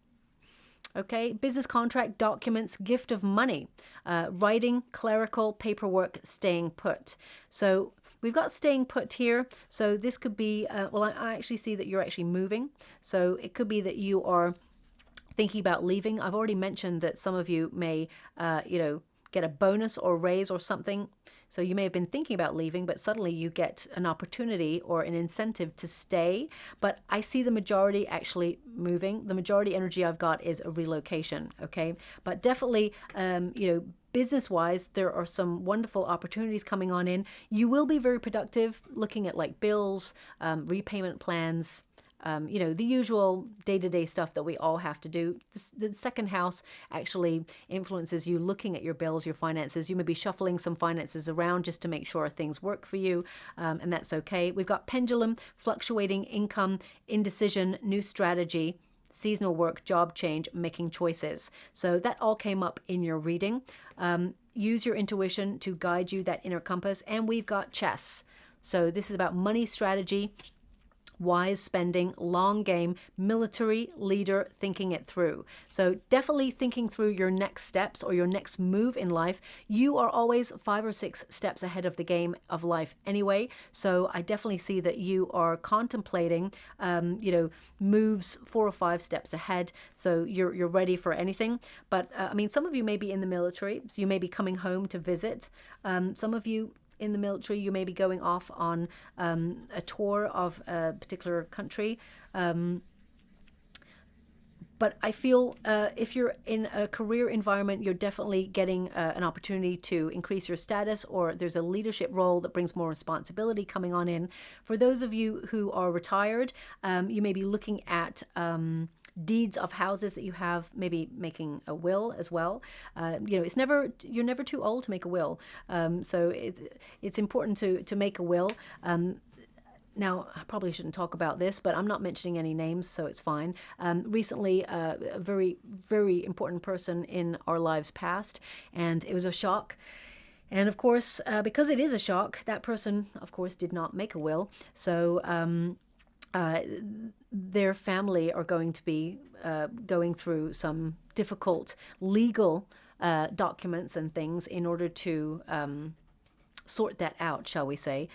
Okay, business contract, documents, gift of money, writing, clerical, paperwork, staying put. So we've got staying put here. So this could be, I actually see that you're actually moving. So it could be that you are thinking about leaving. I've already mentioned that some of you may, get a bonus or raise or something. So you may have been thinking about leaving, but suddenly you get an opportunity or an incentive to stay. But I see the majority actually moving. The majority energy I've got is a relocation. Okay, but definitely, business-wise, there are some wonderful opportunities coming on in. You will be very productive looking at like bills, repayment plans, the usual day-to-day stuff that we all have to do. The second house actually influences you looking at your bills, your finances. You may be shuffling some finances around just to make sure things work for you, and that's okay. We've got pendulum, fluctuating income, indecision, new strategy, seasonal work, job change, making choices. So that all came up in your reading. Use your intuition to guide you, that inner compass. And we've got chess. So this is about money strategy, wise spending, long game, military leader, thinking it through. So definitely thinking through your next steps or your next move in life. You are always 5 or 6 steps ahead of the game of life anyway. So I definitely see that you are contemplating, moves 4 or 5 steps ahead. So you're ready for anything. But some of you may be in the military, so you may be coming home to visit. Some of you in the military, you may be going off on a tour of a particular country. But I feel if you're in a career environment, you're definitely getting an opportunity to increase your status, or there's a leadership role that brings more responsibility coming on in. For those of you who are retired, you may be looking at deeds of houses that you have, maybe making a will as well. You're never too old to make a will. So it's important to make a will. Now, I probably shouldn't talk about this, but I'm not mentioning any names, so it's fine. Recently, a very, very important person in our lives passed, and it was a shock. And of course, because it is a shock, that person, of course, did not make a will. So their family are going to be going through some difficult legal documents and things in order to sort that out, shall we say.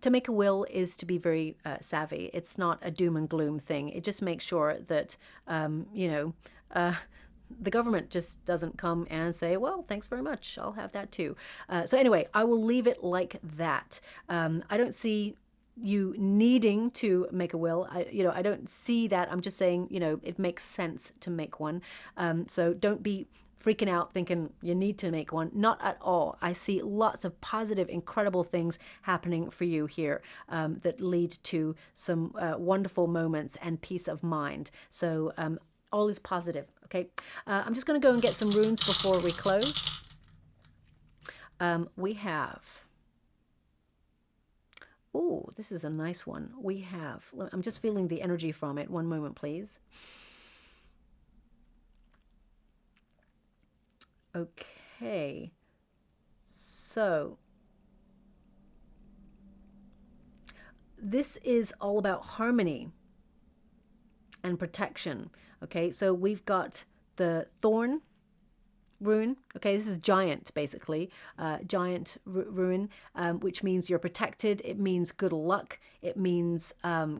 To make a will is to be very savvy. It's not a doom and gloom thing. It just makes sure that, the government just doesn't come and say, well, thanks very much, I'll have that too. So anyway, I will leave it like that. I don't see you needing to make a will. I don't see that. I'm just saying, it makes sense to make one. So don't be freaking out thinking you need to make one. Not at all. I see lots of positive, incredible things happening for you here that lead to some wonderful moments and peace of mind. So all is positive. Okay. I'm just going to go and get some runes before we close. We have... Oh, this is a nice one. We have... I'm just feeling the energy from it. One moment, please. Okay. So... this is all about harmony and protection. Okay, so we've got the thorn rune. Okay, this is giant, basically. Giant rune, which means you're protected. It means good luck. It means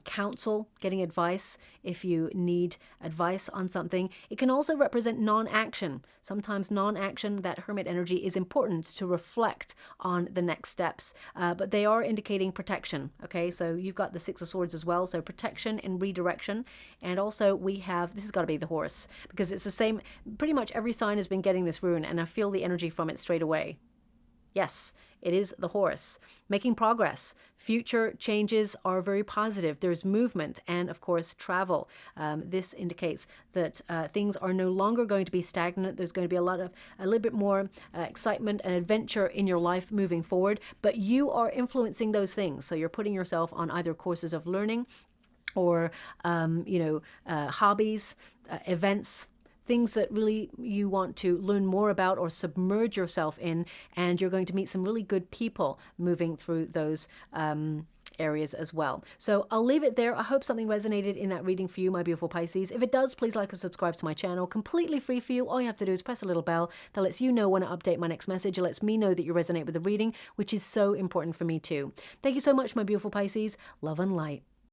counsel, getting advice if you need advice on something. It can also represent non-action. Sometimes non-action, that hermit energy, is important to reflect on the next steps. But they are indicating protection. Okay, so you've got the Six of Swords as well. So protection and redirection. And also we have, this has got to be the horse, because it's the same, pretty much every sign has been getting this rune, and I feel the energy from it straight away. Yes, it is the horse. Making progress. Future changes are very positive. There's movement and, of course, travel. This indicates that things are no longer going to be stagnant. There's going to be a little bit more excitement and adventure in your life moving forward, but you are influencing those things. So you're putting yourself on either courses of learning or, hobbies, events, things that really you want to learn more about or submerge yourself in, and you're going to meet some really good people moving through those areas as well. So I'll leave it there. I hope something resonated in that reading for you, my beautiful Pisces. If it does, please like or subscribe to my channel. Completely free for you. All you have to do is press a little bell that lets you know when I update my next message. It lets me know that you resonate with the reading, which is so important for me too. Thank you so much, my beautiful Pisces. Love and light.